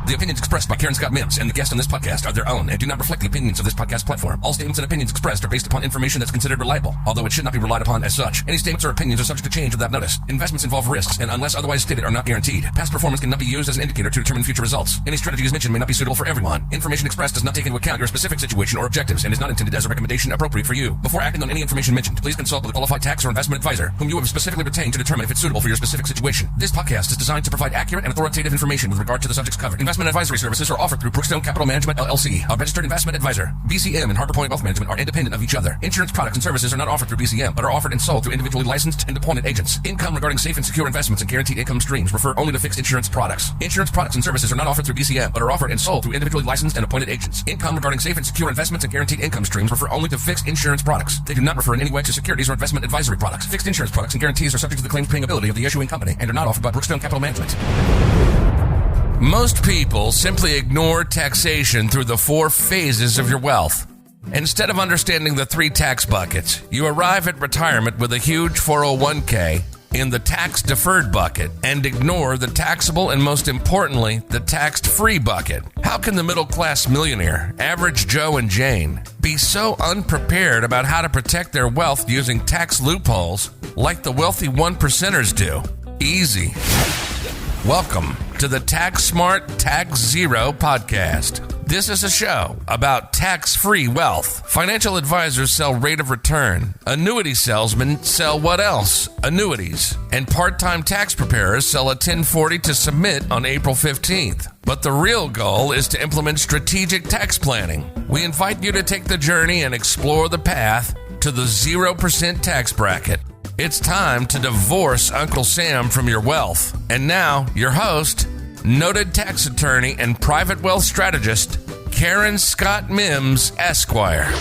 The opinions expressed by Karen Scott Mims and the guests on this podcast are their own and do not reflect the opinions of this podcast platform. All statements and opinions expressed are based upon information that's considered reliable, although it should not be relied upon as such. Any statements or opinions are subject to change without notice. Investments involve risks and, unless otherwise stated, are not guaranteed. Past performance cannot be used as an indicator to determine future results. Any strategies mentioned may not be suitable for everyone. Information expressed does not take into account your specific situation or objectives and is not intended as a recommendation appropriate for you. Before acting on any information mentioned, please consult with a qualified tax or investment advisor whom you have specifically retained to determine if it's suitable for your specific situation. This podcast is designed to provide accurate and authoritative information with regard to the subjects covered. Investment advisory services are offered through Brookstone Capital Management, LLC, a registered investment advisor. BCM and Harbour Pointe Wealth Management are independent of each other. Insurance products and services are not offered through BCM, but are offered and sold through individually licensed and appointed agents. Income regarding safe and secure investments and guaranteed income streams refer only to fixed insurance products. Insurance products and services are not offered through BCM, but are offered and sold through individually licensed and appointed agents. Income regarding safe and secure investments and guaranteed income streams refer only to fixed insurance products. They do not refer in any way to securities or investment advisory products. Fixed insurance products and guarantees are subject to the claims paying ability of the issuing company and are not offered by Brookstone Capital Management. Most people simply ignore taxation through the 4 phases of your wealth. Instead of understanding the 3 tax buckets, you arrive at retirement with a huge 401k in the tax-deferred bucket and ignore the taxable and, most importantly, the tax-free bucket. How can the middle-class millionaire, average Joe and Jane, be so unprepared about how to protect their wealth using tax loopholes like the wealthy 1%ers do? Easy. Welcome to the Tax Smart Tax Zero podcast. This is a show about tax-free wealth. Financial advisors sell rate of return. Annuity salesmen sell what else? Annuities. And part-time tax preparers sell a 1040 to submit on April 15th. But the real goal is to implement strategic tax planning. We invite you to take the journey and explore the path to the 0% tax bracket. It's time to divorce Uncle Sam from your wealth. And now, your host, noted tax attorney and private wealth strategist, Karen Scott Mims, Esquire.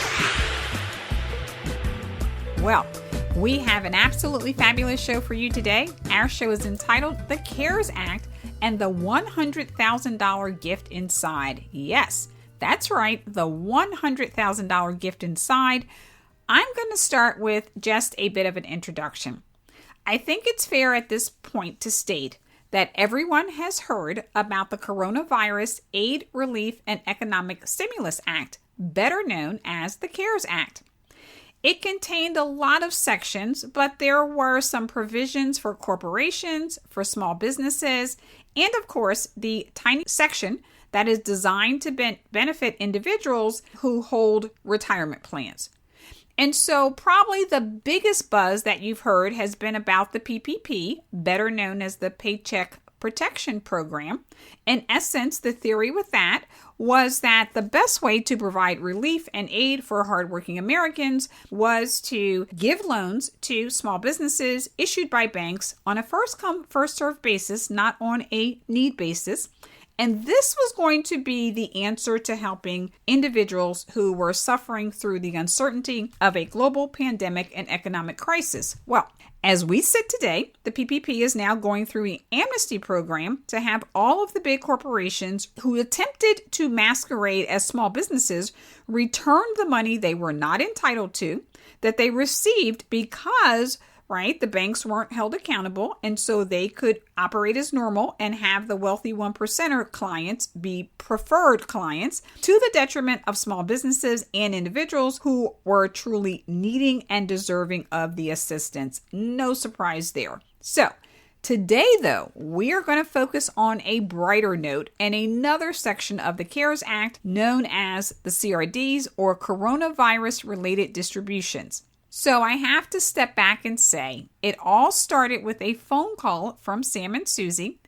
Well, we have an absolutely fabulous show for you today. Our show is entitled The CARES Act and the $100,000 gift inside. Yes, that's right, the $100,000 gift inside. I'm going to start with just a bit of an introduction. I think it's fair at this point to state that everyone has heard about the Coronavirus Aid, Relief, and Economic Stimulus Act, better known as the CARES Act. It contained a lot of sections, but there were some provisions for corporations, for small businesses, and of course, the tiny section that is designed to benefit individuals who hold retirement plans. And so probably the biggest buzz that you've heard has been about the PPP, better known as the Paycheck Protection Program. In essence, the theory with that was that the best way to provide relief and aid for hardworking Americans was to give loans to small businesses issued by banks on a first-come, first-served basis, not on a need basis. And this was going to be the answer to helping individuals who were suffering through the uncertainty of a global pandemic and economic crisis. Well, as we sit today, the PPP is now going through an amnesty program to have all of the big corporations who attempted to masquerade as small businesses return the money they were not entitled to, that they received because the banks weren't held accountable, and so they could operate as normal and have the wealthy 1%er clients be preferred clients to the detriment of small businesses and individuals who were truly needing and deserving of the assistance. No surprise there. So, today, though, we are going to focus on a brighter note and another section of the CARES Act known as the Crd'S, or Coronavirus-Related Distributions. So I have to step back and say it all started with a phone call from Sam and Susie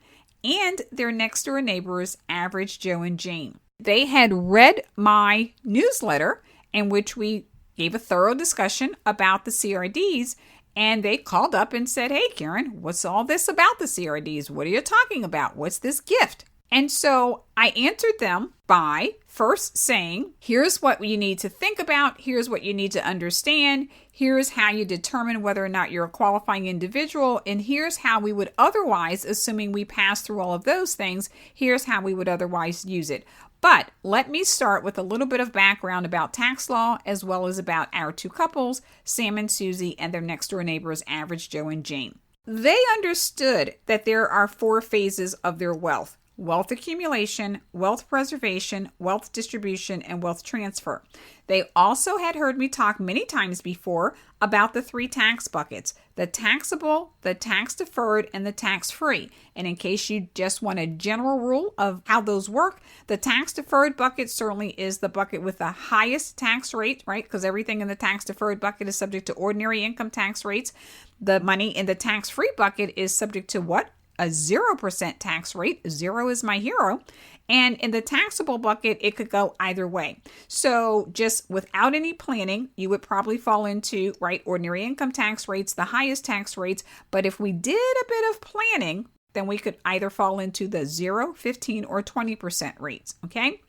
and their next door neighbors, Average Joe and Jane. They had read my newsletter in which we gave a thorough discussion about the Crd'S, and they called up and said, "Hey, Karen, what's all this about the Crd'S? What are you talking about? What's this gift?" And so I answered them by first saying, here's what you need to think about, here's what you need to understand, here's how you determine whether or not you're a qualifying individual, and here's how we would otherwise, assuming we pass through all of those things, here's how we would otherwise use it. But let me start with a little bit of background about tax law, as well as about our two couples, Sam and Susie, and their next door neighbors, Average Joe and Jane. They understood that there are 4 phases of their wealth. wealth accumulation, wealth preservation, wealth distribution, and wealth transfer. They also had heard me talk many times before about the 3 tax buckets: the taxable, the tax deferred, and the tax free. And in case you just want a general rule of how those work, the tax deferred bucket certainly is the bucket with the highest tax rate, right? Because everything in the tax deferred bucket is subject to ordinary income tax rates. The money in the tax free bucket is subject to what? A 0% tax rate. 0 is my hero. And in the taxable bucket, it could go either way. So just without any planning, you would probably fall into, right, ordinary income tax rates, the highest tax rates. But if we did a bit of planning, then we could either fall into the 0, 15, or 20% rates, okay?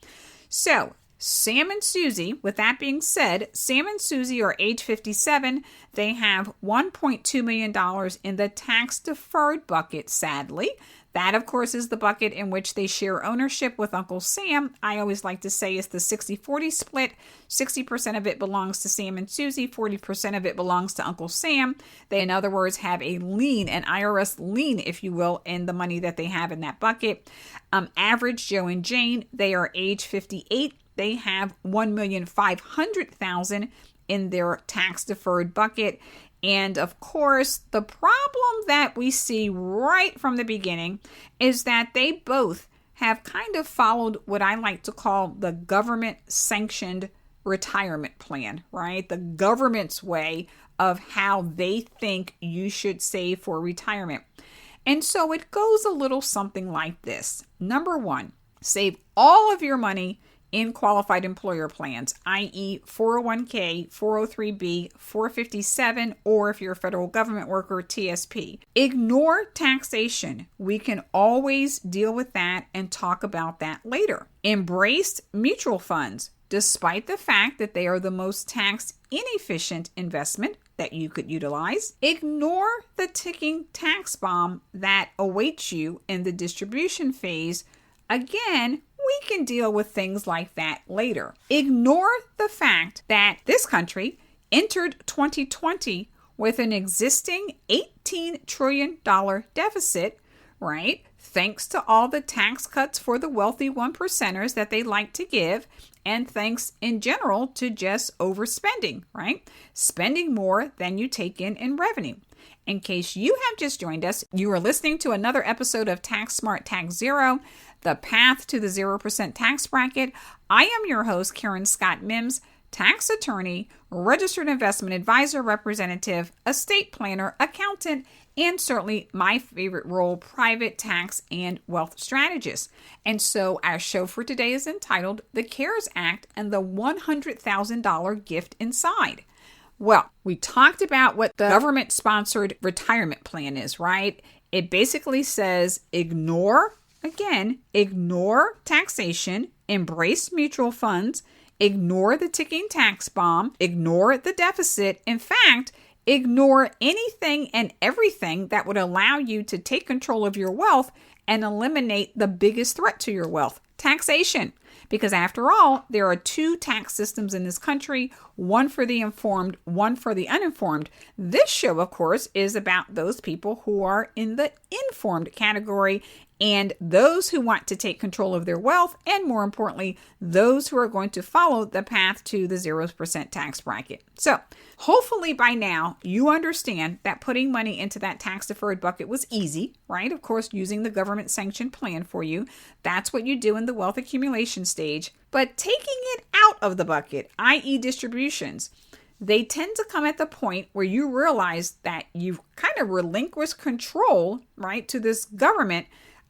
So Sam and Susie, with that being said, Sam and Susie are age 57. They have $1.2 million in the tax deferred bucket, sadly. That, of course, is the bucket in which they share ownership with Uncle Sam. I always like to say it's the 60-40 split. 60% of it belongs to Sam and Susie. 40% of it belongs to Uncle Sam. They, in other words, have a lien, an IRS lien, if you will, in the money that they have in that bucket. Average Joe and Jane, they are age 58. They have $1,500,000 in their tax deferred bucket. And of course, the problem that we see right from the beginning is that they both have kind of followed what I like to call the government sanctioned retirement plan, right? The government's way of how they think you should save for retirement. And so it goes a little something like this. Number 1, save all of your money in qualified employer plans, i.e. 401k, 403b, 457, or if you're a federal government worker, TSP. Ignore taxation. We can always deal with that and talk about that later. Embrace mutual funds, despite the fact that they are the most tax inefficient investment that you could utilize. Ignore the ticking tax bomb that awaits you in the distribution phase. Again, we can deal with things like that later. Ignore the fact that this country entered 2020 with an existing $18 trillion deficit, right? Thanks to all the tax cuts for the wealthy 1%ers that they like to give, and thanks in general to just overspending, right? Spending more than you take in revenue. In case you have just joined us, you are listening to another episode of Tax Smart Tax Zero, the path to the 0% tax bracket. I am your host, Karen Scott Mims, tax attorney, registered investment advisor representative, estate planner, accountant, and certainly my favorite role, private tax and wealth strategist. And so our show for today is entitled The CARES Act and the $100,000 Gift Inside. Well, we talked about what the government-sponsored retirement plan is, right? It basically says ignore taxation, embrace mutual funds, ignore the ticking tax bomb, ignore the deficit. In fact, ignore anything and everything that would allow you to take control of your wealth and eliminate the biggest threat to your wealth, taxation. Because after all, there are 2 tax systems in this country, one for the informed, one for the uninformed. This show, of course, is about those people who are in the informed category and those who want to take control of their wealth, and more importantly, those who are going to follow the path to the 0% tax bracket. So hopefully by now you understand that putting money into that tax deferred bucket was easy, right? Of course, using the government sanctioned plan for you. That's what you do in the wealth accumulation stage. But taking it out of the bucket, i.e. distributions, they tend to come at the point where you realize that you've kind of relinquished control, right, to this government.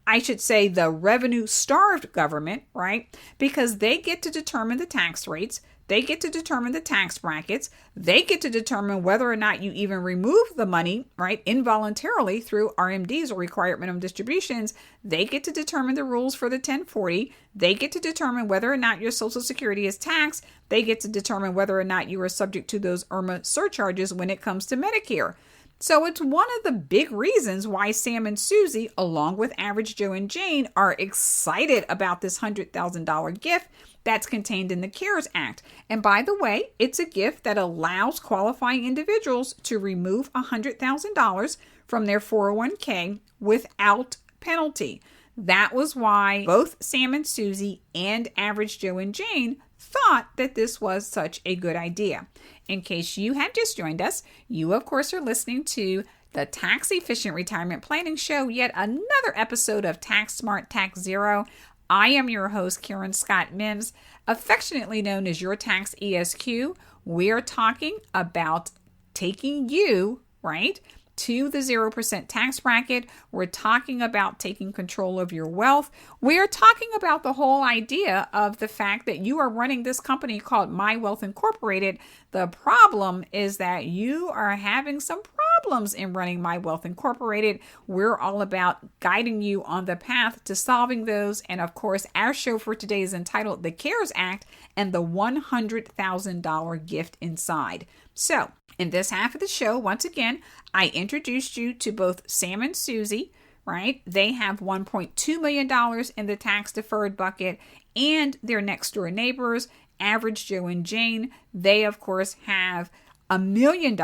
I should say the revenue-starved government, right? Because they get to determine the tax rates. They get to determine the tax brackets. They get to determine whether or not you even remove the money, right, involuntarily through RMDs or required minimum distributions. They get to determine the rules for the 1040. They get to determine whether or not your Social Security is taxed. They get to determine whether or not you are subject to those IRMA surcharges when it comes to Medicare. So it's one of the big reasons why Sam and Susie, along with Average Joe and Jane, are excited about this $100,000 gift that's contained in the CARES Act. And by the way, it's a gift that allows qualifying individuals to remove $100,000 from their 401k without penalty. that was why both Sam and Susie and Average Joe and Jane thought that this was such a good idea. In case you have just joined us, you of course are listening to the Tax Efficient Retirement Planning Show, yet another episode of Tax Smart Tax Zero. I am your host, Karen Scott Mims, affectionately known as your Tax ESQ. We're talking about taking you, right, to the 0% tax bracket. We're talking about taking control of your wealth. We're talking about the whole idea of the fact that you are running this company called My Wealth Incorporated. The problem is that you are having some problems in running My Wealth Incorporated. We're all about guiding you on the path to solving those. And of course, our show for today is entitled The CARES Act and the $100,000 gift inside. So, in this half of the show, once again, I introduced you to both Sam and Susie, right? They have $1.2 million in the tax deferred bucket, and their next door neighbors, Average Joe and Jane, they of course have $1 million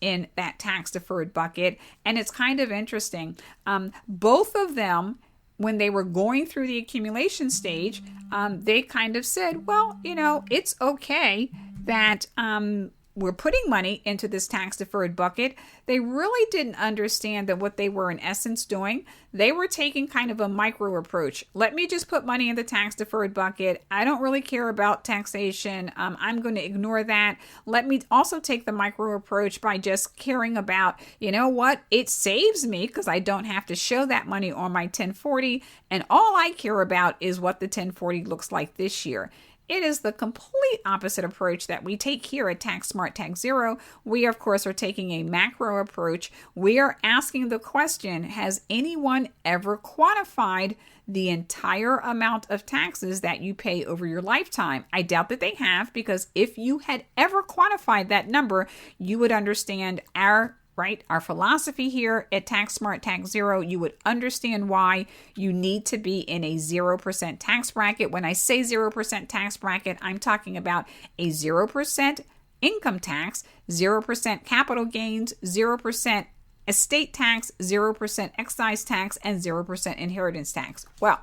in that tax deferred bucket. And it's kind of interesting. Both of them, when they were going through the accumulation stage, they kind of said, well, it's okay that we're putting money into this tax deferred bucket. They really didn't understand that what they were in essence doing, they were taking kind of a micro approach. Let me just put money in the tax deferred bucket. I don't really care about taxation. I'm going to ignore that. Let me also take the micro approach by just caring about, it saves me because I don't have to show that money on my 1040. And all I care about is what the 1040 looks like this year. It is the complete opposite approach that we take here at Tax Smart Tax Zero. We, of course, are taking a macro approach. We are asking the question, has anyone ever quantified the entire amount of taxes that you pay over your lifetime? I doubt that they have, because if you had ever quantified that number, you would understand our philosophy here at Tax Smart Tax Zero. You would understand why you need to be in a 0% tax bracket. When I say 0% tax bracket, I'm talking about a 0% income tax, 0% capital gains, 0% estate tax, 0% excise tax, and 0% inheritance tax. Well,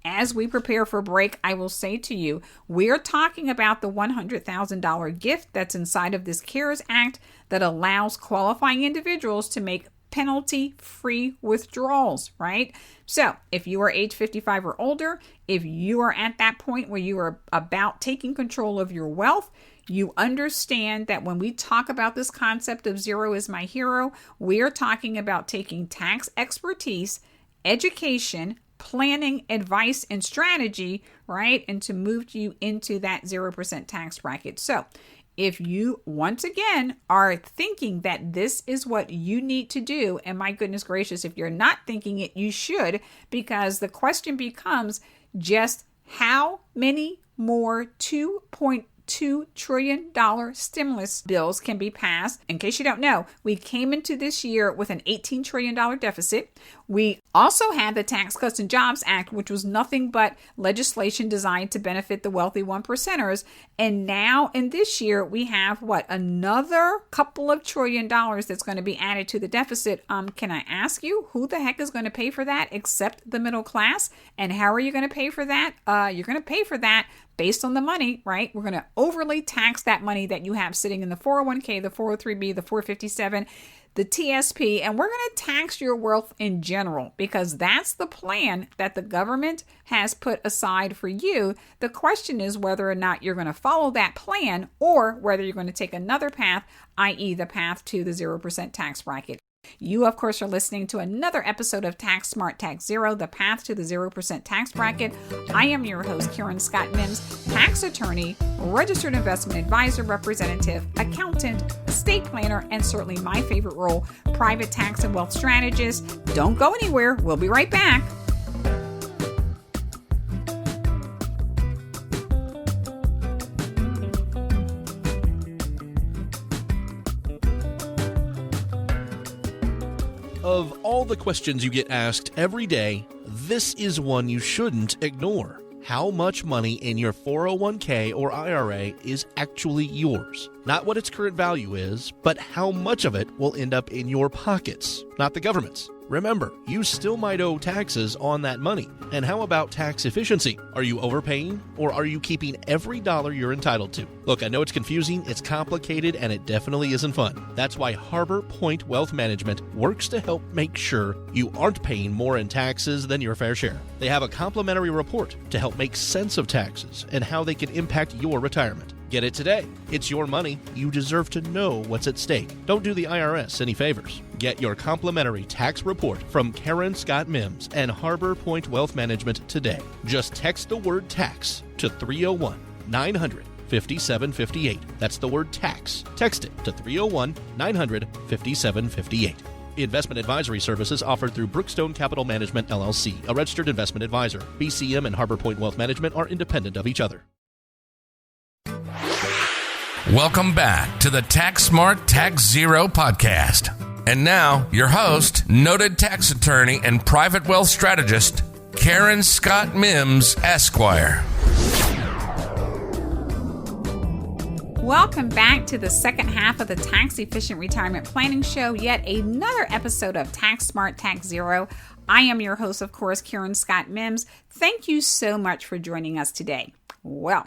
as we prepare for break, I will say to you, we're talking about the $100,000 gift that's inside of this CARES Act that allows qualifying individuals to make penalty-free withdrawals, right? So if you are age 55 or older, if you are at that point where you are about taking control of your wealth, you understand that when we talk about this concept of zero is my hero, we are talking about taking tax expertise, education, planning, advice, and strategy, right? And to move you into that 0% tax bracket. So if you, once again, are thinking that this is what you need to do, and my goodness gracious, if you're not thinking it, you should, because the question becomes just how many more $2.2 trillion stimulus bills can be passed. In case you don't know, we came into this year with an $18 trillion deficit. We also had the Tax Cuts and Jobs Act, which was nothing but legislation designed to benefit the wealthy 1%ers. And now in this year, we have another couple of $1 trillion that's going to be added to the deficit. Can I ask you, who the heck is going to pay for that except the middle class? And how are you going to pay for that? You're going to pay for that based on the money, right? We're going to overly tax that money that you have sitting in the 401k, the 403b, the 457, the TSP, and we're going to tax your wealth in general, because that's the plan that the government has put aside for you. The question is whether or not you're going to follow that plan, or whether you're going to take another path, i.e. the path to the 0% tax bracket. You, of course, are listening to another episode of Tax Smart Tax Zero, the path to the 0% tax bracket. I am your host, Karen Scott Mims, tax attorney, registered investment advisor, representative, accountant, estate planner, and certainly my favorite role, private tax and wealth strategist. Don't go anywhere. We'll be right back. Of all the questions you get asked every day, this is one you shouldn't ignore. How much money in your 401k or IRA is actually yours? Not what its current value is, but how much of it will end up in your pockets, not the government's. Remember, you still might owe taxes on that money. And how about tax efficiency? Are you overpaying, or are you keeping every dollar you're entitled to? Look, I know it's confusing, it's complicated, and it definitely isn't fun. That's why Harbour Pointe Wealth Management works to help make sure you aren't paying more in taxes than your fair share. They have a complimentary report to help make sense of taxes and how they can impact your retirement. Get it today. It's your money. You deserve to know what's at stake. Don't do the IRS any favors. Get your complimentary tax report from Karen Scott Mims and Harbour Pointe Wealth Management today. Just text the word tax to 301-900-5758. That's the word tax. Text it to 301-900-5758. Investment advisory services offered through Brookstone Capital Management, LLC, a registered investment advisor. BCM and Harbour Pointe Wealth Management are independent of each other. Welcome back to the Tax Smart Tax Zero podcast. And now, your host, noted tax attorney and private wealth strategist, Karen Scott Mims, Esquire. Welcome back to the second half of the Tax Efficient Retirement Planning Show, yet another episode of Tax Smart Tax Zero. I am your host, of course, Karen Scott Mims. Thank you so much for joining us today. Well,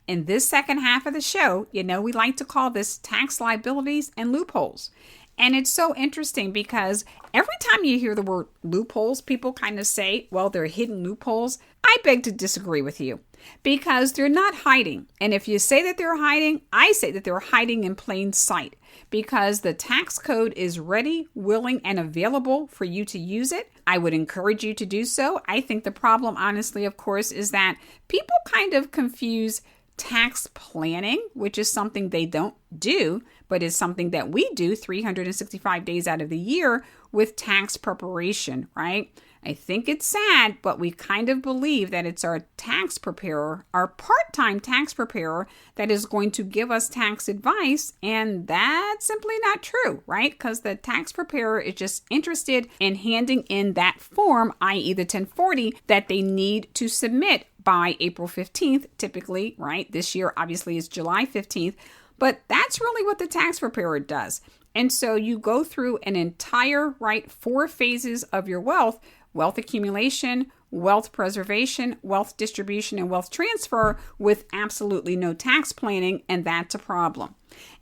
in this second half of the show, we like to call this tax liabilities and loopholes. And it's so interesting because every time you hear the word loopholes, people kind of say, well, they're hidden loopholes. I beg to disagree with you because they're not hiding. And if you say that they're hiding, I say that they're hiding in plain sight because the tax code is ready, willing, and available for you to use it. I would encourage you to do so. I think the problem, honestly, of course, is that people kind of confuse tax planning, which is something they don't do, but is something that we do 365 days out of the year, with tax preparation, right? I think it's sad, but we kind of believe that it's our tax preparer, our part-time tax preparer, that is going to give us tax advice, and that's simply not true, right? Because the tax preparer is just interested in handing in that form, i.e. the 1040, that they need to submit by April 15th, typically, right? This year, obviously, is July 15th, but that's really what the tax preparer does. And so you go through an entire, 4 phases of your wealth accumulation, wealth preservation, wealth distribution, and wealth transfer with absolutely no tax planning, and that's a problem.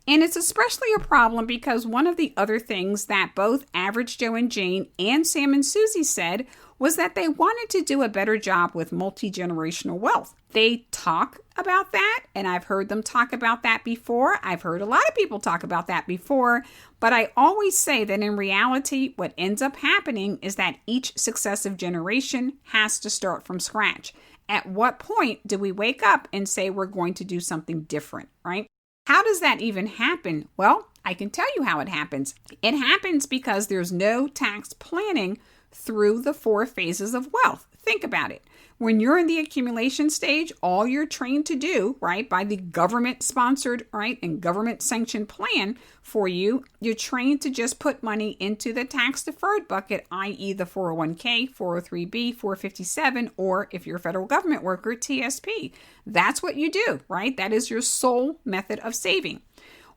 And it's especially a problem because one of the other things that both Average Joe and Jane and Sam and Susie said was that they wanted to do a better job with multi-generational wealth. They talk about that, and I've heard them talk about that before. I've heard a lot of people talk about that before, but I always say that in reality, what ends up happening is that each successive generation has to start from scratch. At what point do we wake up and say we're going to do something different, right? How does that even happen? Well, I can tell you how it happens. It happens because there's no tax planning through the 4 phases of wealth. Think about it. When you're in the accumulation stage, all you're trained to do, right, by the government-sponsored, right, and government-sanctioned plan for you, you're trained to just put money into the tax-deferred bucket, i.e. the 401k, 403b, 457, or if you're a federal government worker, TSP. That's what you do, right? That is your sole method of saving.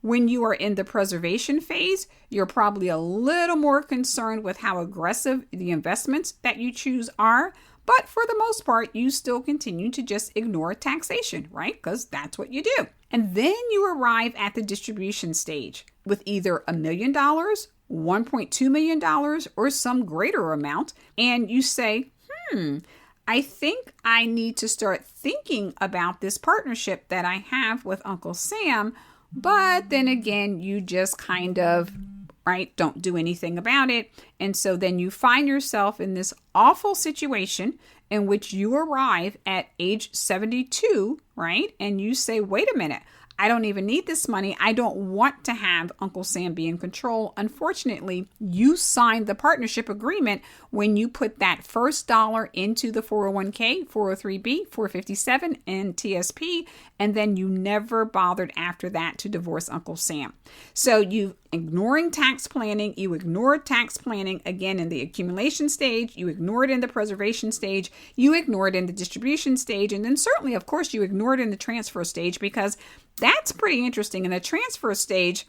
When you are in the preservation phase, you're probably a little more concerned with how aggressive the investments that you choose are. But for the most part, you still continue to just ignore taxation, right? Because that's what you do. And then you arrive at the distribution stage with either $1 million, $1.2 million, or some greater amount. And you say, I think I need to start thinking about this partnership that I have with Uncle Sam. But then again, you just kind of, don't do anything about it. And so then you find yourself in this awful situation in which you arrive at age 72, right? And you say, wait a minute, I don't even need this money. I don't want to have Uncle Sam be in control. Unfortunately, you signed the partnership agreement when you put that first dollar into the 401k, 403b, 457, and TSP, and then you never bothered after that to divorce Uncle Sam. So you ignoring tax planning, you ignored tax planning again in the accumulation stage, you ignored in the preservation stage, you ignored in the distribution stage, and then certainly, of course, you ignored in the transfer stage, because that's pretty interesting. In the transfer stage,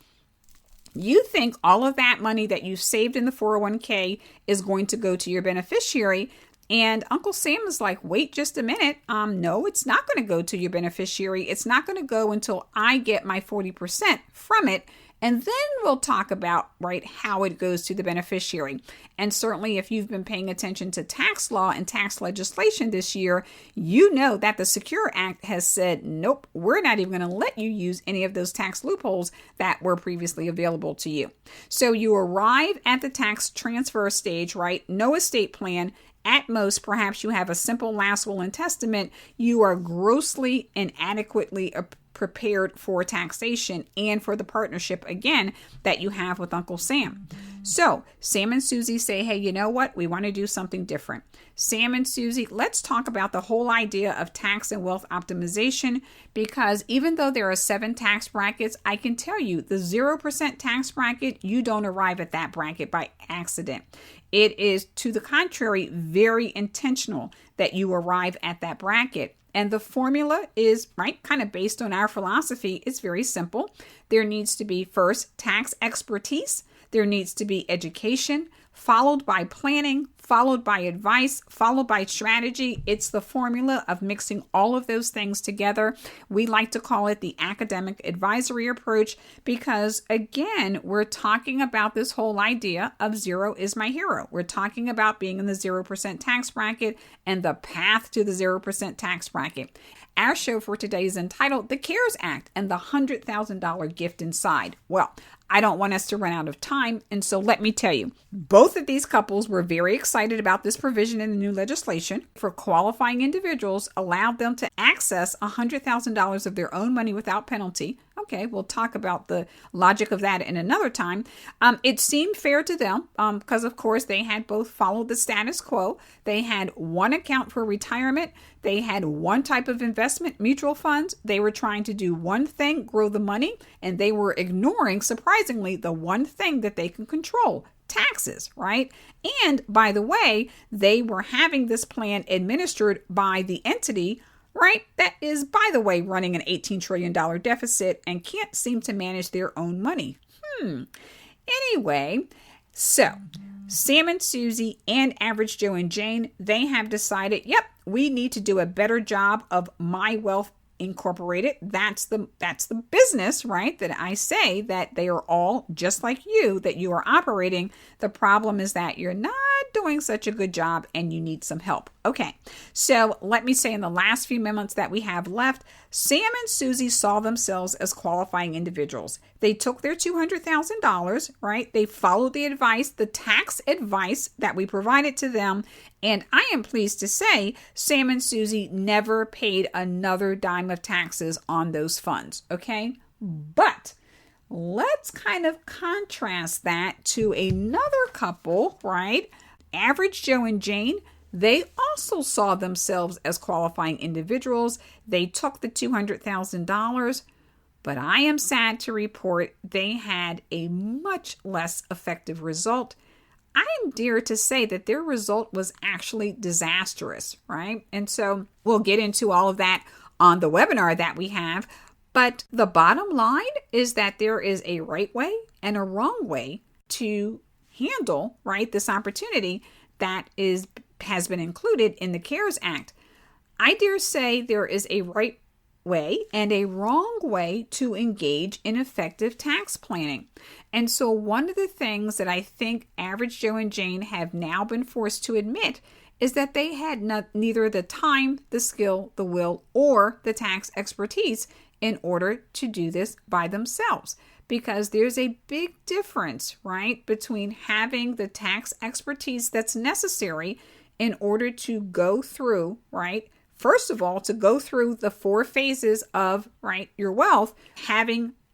You think all of that money that you saved in the 401k is going to go to your beneficiary. And Uncle Sam is like, wait just a minute. No, it's not going to go to your beneficiary. It's not going to go until I get my 40% from it. And then we'll talk about, right, how it goes to the beneficiary. And certainly if you've been paying attention to tax law and tax legislation this year, you know that the Secure Act has said, nope, we're not even going to let you use any of those tax loopholes that were previously available to you. So you arrive at the tax transfer stage, right? No estate plan. At most, perhaps you have a simple last will and testament. You are grossly inadequately prepared for taxation and for the partnership, again, that you have with Uncle Sam. So Sam and Susie say, hey, you know what? We want to do something different. Sam and Susie, let's talk about the whole idea of tax and wealth optimization, because even though there are 7 tax brackets, I can tell you the 0% tax bracket, you don't arrive at that bracket by accident. It is, to the contrary, very intentional that you arrive at that bracket. And the formula is, right, kind of based on our philosophy. It's very simple. There needs to be first tax expertise. There needs to be education, followed by planning, followed by advice, followed by strategy. It's the formula of mixing all of those things together. We like to call it the academic advisory approach because, again, we're talking about this whole idea of zero is my hero. We're talking about being in the 0% tax bracket and the path to the 0% tax bracket. Our show for today is entitled The CARES Act and the $100,000 gift inside. Well, I don't want us to run out of time, and so let me tell you, both of these couples were very excited about this provision in the new legislation for qualifying individuals, allowed them to access $100,000 of their own money without penalty. Okay, we'll talk about the logic of that in another time. It seemed fair to them because, of course, they had both followed the status quo. They had one account for retirement. They had one type of investment, mutual funds. They were trying to do one thing, grow the money, and they were ignoring, surprisingly, the one thing that they can control, taxes, right? And by the way, they were having this plan administered by the entity, right, that is, by the way, running an $18 trillion deficit and can't seem to manage their own money. Anyway, so Sam and Susie and Average Joe and Jane, they have decided, yep, we need to do a better job of My Wealth Incorporated. That's the business, right? That I say that they are all just like you, that you are operating. The problem is that you're not doing such a good job and you need some help. Okay, so let me say in the last few minutes that we have left, Sam and Susie saw themselves as qualifying individuals. They took their $200,000, right? They followed the advice, the tax advice that we provided to them. And I am pleased to say Sam and Susie never paid another dime of taxes on those funds, okay? But let's kind of contrast that to another couple, right? Average Joe and Jane. They also saw themselves as qualifying individuals. They took the $200,000, but I am sad to report they had a much less effective result. I am dare to say that their result was actually disastrous, right? And so we'll get into all of that on the webinar that we have. But the bottom line is that there is a right way and a wrong way to handle, right, this opportunity that has been included in the CARES Act. I dare say there is a right way and a wrong way to engage in effective tax planning. And so one of the things that I think Average Joe and Jane have now been forced to admit is that they had neither the time, the skill, the will, or the tax expertise in order to do this by themselves. Because there's a big difference, right, between having the tax expertise that's necessary in order to go through, right, first of all, to go through the 4 phases of, right, your wealth,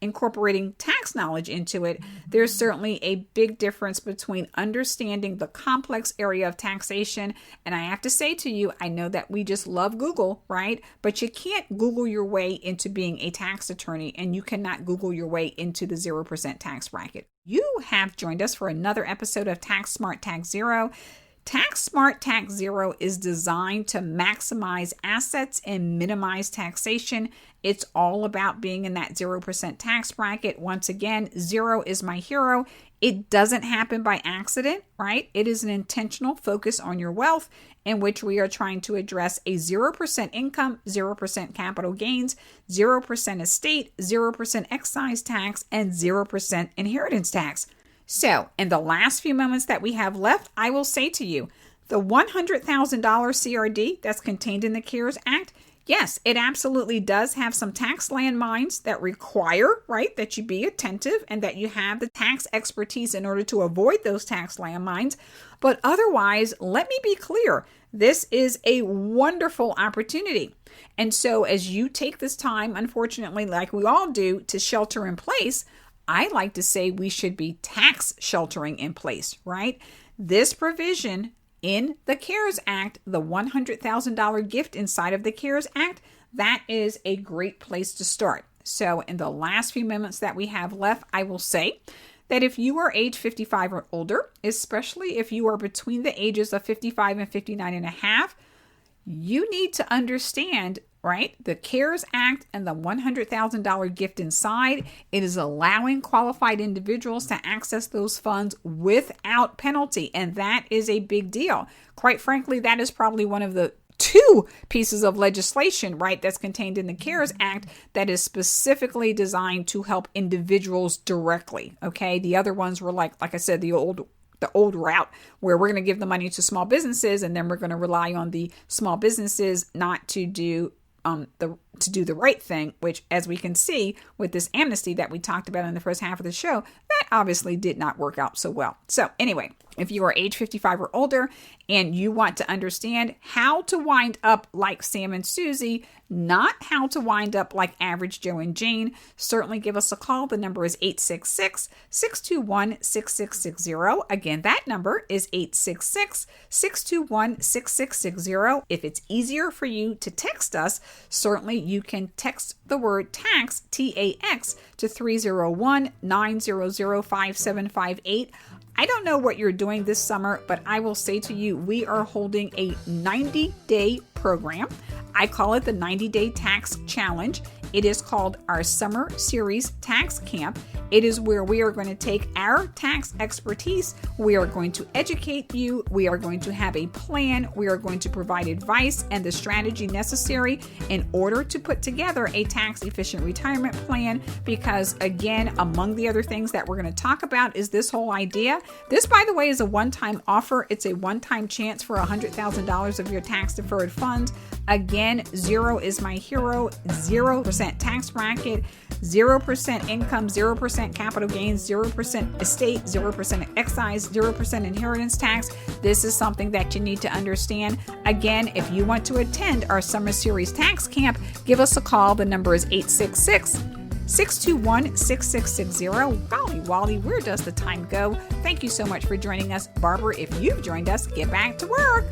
incorporating tax knowledge into it. There's certainly a big difference between understanding the complex area of taxation. And I have to say to you, I know that we just love Google, right? But you can't Google your way into being a tax attorney, and you cannot Google your way into the 0% tax bracket. You have joined us for another episode of Tax Smart Tax Zero. Tax Smart Tax Zero is designed to maximize assets and minimize taxation. It's all about being in that 0% tax bracket. Once again, zero is my hero. It doesn't happen by accident, right? It is an intentional focus on your wealth in which we are trying to address a 0% income, 0% capital gains, 0% estate, 0% excise tax, and 0% inheritance tax. So, in the last few moments that we have left, I will say to you, the $100,000 CRD that's contained in the CARES Act, yes, it absolutely does have some tax landmines that require, right, that you be attentive and that you have the tax expertise in order to avoid those tax landmines. But otherwise, let me be clear, this is a wonderful opportunity. And so as you take this time, unfortunately, like we all do, to shelter in place, I like to say we should be tax sheltering in place, right? This provision in the CARES Act, the $100,000 gift inside of the CARES Act, that is a great place to start. So in the last few moments that we have left, I will say that if you are age 55 or older, especially if you are between the ages of 55 and 59 and a half, you need to understand, right? The CARES Act and the $100,000 gift inside, it is allowing qualified individuals to access those funds without penalty. And that is a big deal. Quite frankly, that is probably one of the two pieces of legislation, right, that's contained in the CARES Act that is specifically designed to help individuals directly. Okay. The other ones were like I said, the old route where we're going to give the money to small businesses and then we're going to rely on the small businesses not to do the right thing, which, as we can see with this amnesty that we talked about in the first half of the show, that obviously did not work out so well. So anyway, if you are age 55 or older and you want to understand how to wind up like Sam and Susie, not how to wind up like average Joe and Jane, certainly give us a call. The number is 866-621-6660. Again, that number is 866-621-6660. If it's easier for you to text us, certainly you can text the word tax, TAX, to 301-900-5758. I don't know what you're doing this summer, but I will say to you, we are holding a 90-day program. I call it the 90-Day Tax Challenge. It is called our Summer Series Tax Camp. It is where we are going to take our tax expertise. We are going to educate you. We are going to have a plan. We are going to provide advice and the strategy necessary in order to put together a tax-efficient retirement plan. Because again, among the other things that we're going to talk about is this whole idea. This, by the way, is a one-time offer. It's a one-time chance for $100,000 of your tax-deferred funds. Again, zero is my hero, 0% tax bracket, 0% income, 0% capital gains, 0% estate, 0% excise, 0% inheritance tax. This is something that you need to understand. Again, if you want to attend our Summer Series Tax Camp, give us a call. The number is 866-621-6660. Golly, Wally, where does the time go? Thank you so much for joining us. Barbara, if you've joined us, get back to work.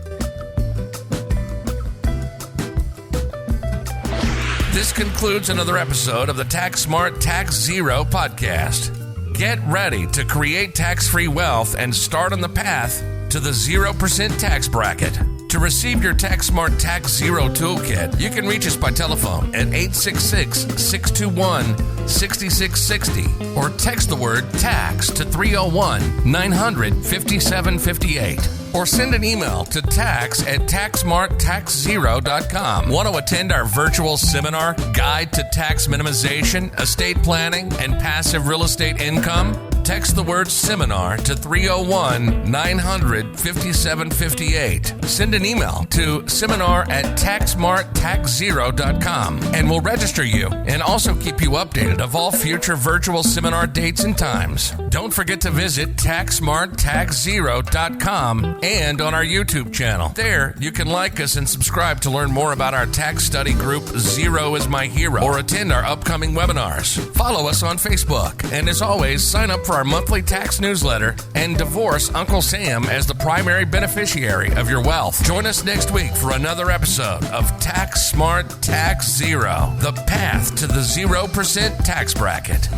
This concludes another episode of the Tax Smart Tax Zero podcast. Get ready to create tax-free wealth and start on the path to the 0% tax bracket. To receive your Tax Smart Tax Zero toolkit, you can reach us by telephone at 866-621-6660 or text the word TAX to 301-900-5758. Or send an email to tax@taxsmarttaxzero.com. Want to attend our virtual seminar, Guide to Tax Minimization, Estate Planning, and Passive Real Estate Income? Text the word seminar to 301-900-5758. Send an email to seminar@taxsmarttaxzero.com and we'll register you and also keep you updated of all future virtual seminar dates and times. Don't forget to visit taxsmarttaxzero.com and on our YouTube channel. There, you can like us and subscribe to learn more about our tax study group, Zero is My Hero, or attend our upcoming webinars. Follow us on Facebook. And as always, sign up for our monthly tax newsletter and divorce Uncle Sam as the primary beneficiary of your wealth. Join us next week for another episode of Tax Smart Tax Zero, the path to the 0% tax bracket.